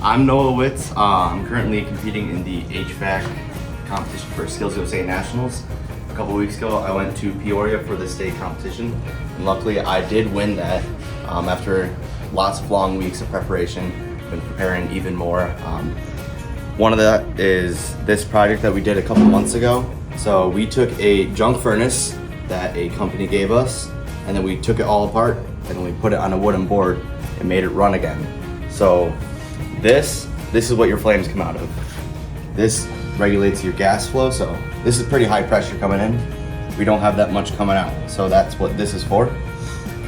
I'm Noah Witz. I'm currently competing in the HVAC competition for SkillsUSA Nationals. A couple weeks ago, I went to Peoria for the state competition, and luckily I did win that after lots of long weeks of preparation. Been preparing even more. One of that is this project that we did a couple months ago. So we took a junk furnace that a company gave us, and then we took it all apart and then we put it on a wooden board and made it run again. So this is what your flames come out of. This regulates your gas flow, so this is pretty high pressure coming in. We don't have that much coming out, so that's what this is for.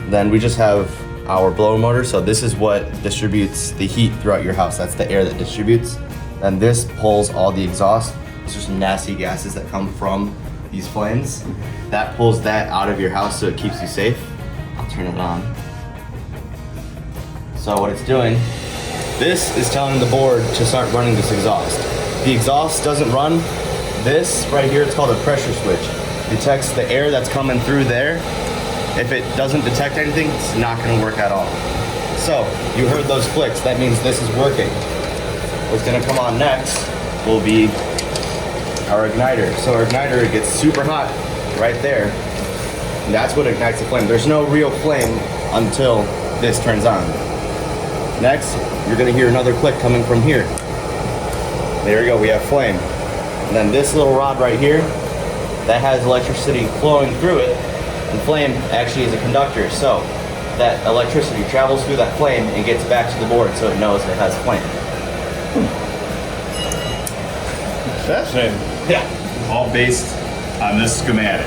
Then we just have our blower motor, so this is what distributes the heat throughout your house. That's the air that distributes. Then this pulls all the exhaust. It's just nasty gases that come from these flames. That pulls that out of your house so it keeps you safe. I'll turn it on. So what it's doing, this is telling the board to start running this exhaust. If the exhaust doesn't run, this right here, it's called a pressure switch. Detects the air that's coming through there. If it doesn't detect anything, it's not gonna work at all. So, you heard those clicks, that means this is working. What's gonna come on next will be our igniter. So our igniter gets super hot right there. And that's what ignites the flame. There's no real flame until this turns on. Next, you're gonna hear another click coming from here. There we go, we have flame. And then this little rod right here, that has electricity flowing through it, and flame actually is a conductor. So that electricity travels through that flame and gets back to the board so it knows it has flame. Fascinating. Yeah. All based on this schematic.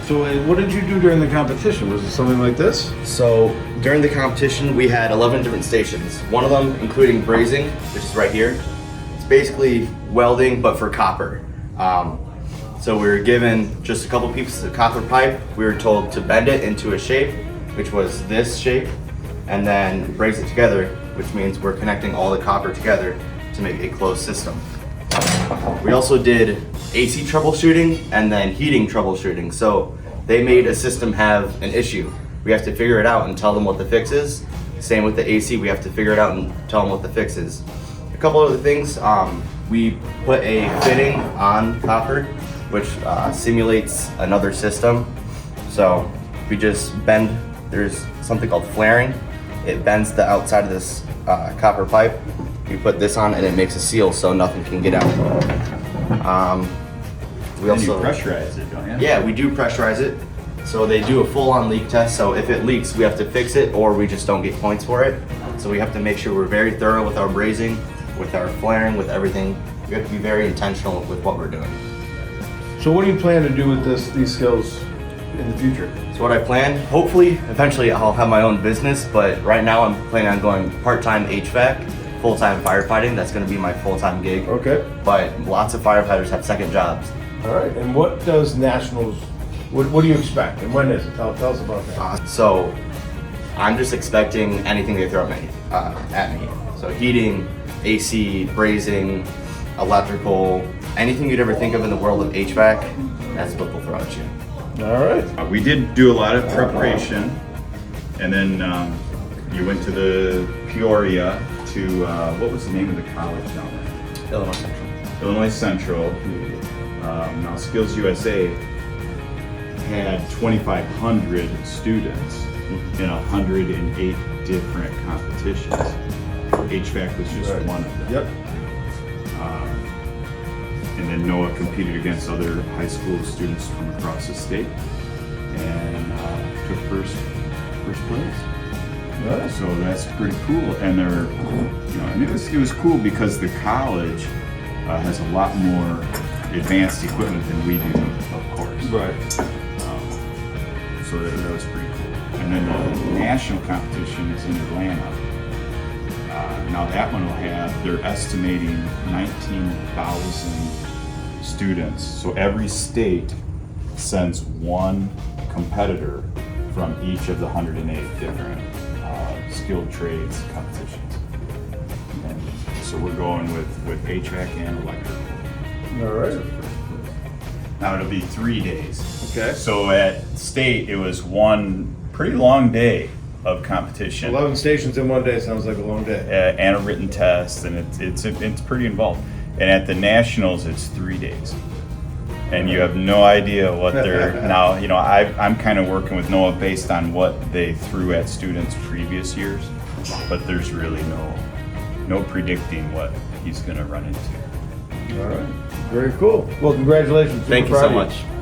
So what did you do during the competition? Was it something like this? So during the competition, we had 11 different stations. One of them including brazing, which is right here. It's basically welding, but for copper. So we were given just a couple pieces of copper pipe. We were told to bend it into a shape, which was this shape, and then braze it together, which means we're connecting all the copper together to make a closed system. We also did AC troubleshooting and then heating troubleshooting. So they made a system have an issue. We have to figure it out and tell them what the fix is. Same with the AC, we have to figure it out and tell them what the fix is. A couple other things, we put a fitting on copper, which simulates another system. So we just bend, there's something called flaring. It bends the outside of this copper pipe. You put this on and it makes a seal so nothing can get out. We also you pressurize it, don't you? Yeah, we do pressurize it. So they do a full-on leak test. So if it leaks, we have to fix it or we just don't get points for it. So we have to make sure we're very thorough with our brazing, with our flaring, with everything. We have to be very intentional with what we're doing. So what do you plan to do with these skills in the future? So what I plan, hopefully, eventually I'll have my own business, but right now I'm planning on going part-time HVAC, full-time firefighting. That's gonna be my full-time gig. Okay. But lots of firefighters have second jobs. All right, and what does nationals, what do you expect and when is it? Tell us about that. So I'm just expecting anything they throw at me. So heating, AC, brazing, electrical, anything you'd ever think of in the world of HVAC, that's what they'll throw at you. All right. We did do a lot of preparation, and then you went to the Peoria to, what was the name of the college down there? Illinois Central. Illinois Central. Now SkillsUSA had 2,500 students in 108 different competitions. HVAC was just one of them. Yep. And then Noah competed against other high school students from across the state and took first place. Nice. So that's pretty cool. And they're, and it was cool because the college has a lot more advanced equipment than we do, of course. Right. So that was pretty cool. And then the national competition is in Atlanta. Now that one will have, they're estimating 19,000 students. So every state sends one competitor from each of the 108 different skilled trades competitions. And so we're going with HVAC and electrical. All right. Now it'll be 3 days. Okay. So at state, it was one pretty long day of competition. 11 stations in one day sounds like a long day. And a written test, and it's pretty involved. And at the nationals, it's 3 days, and you have no idea what they're now. You know, I'm kind of working with Noah based on what they threw at students previous years, but there's really no predicting what he's going to run into. All right. Very cool. Well, congratulations. Thank you Super so proud of much.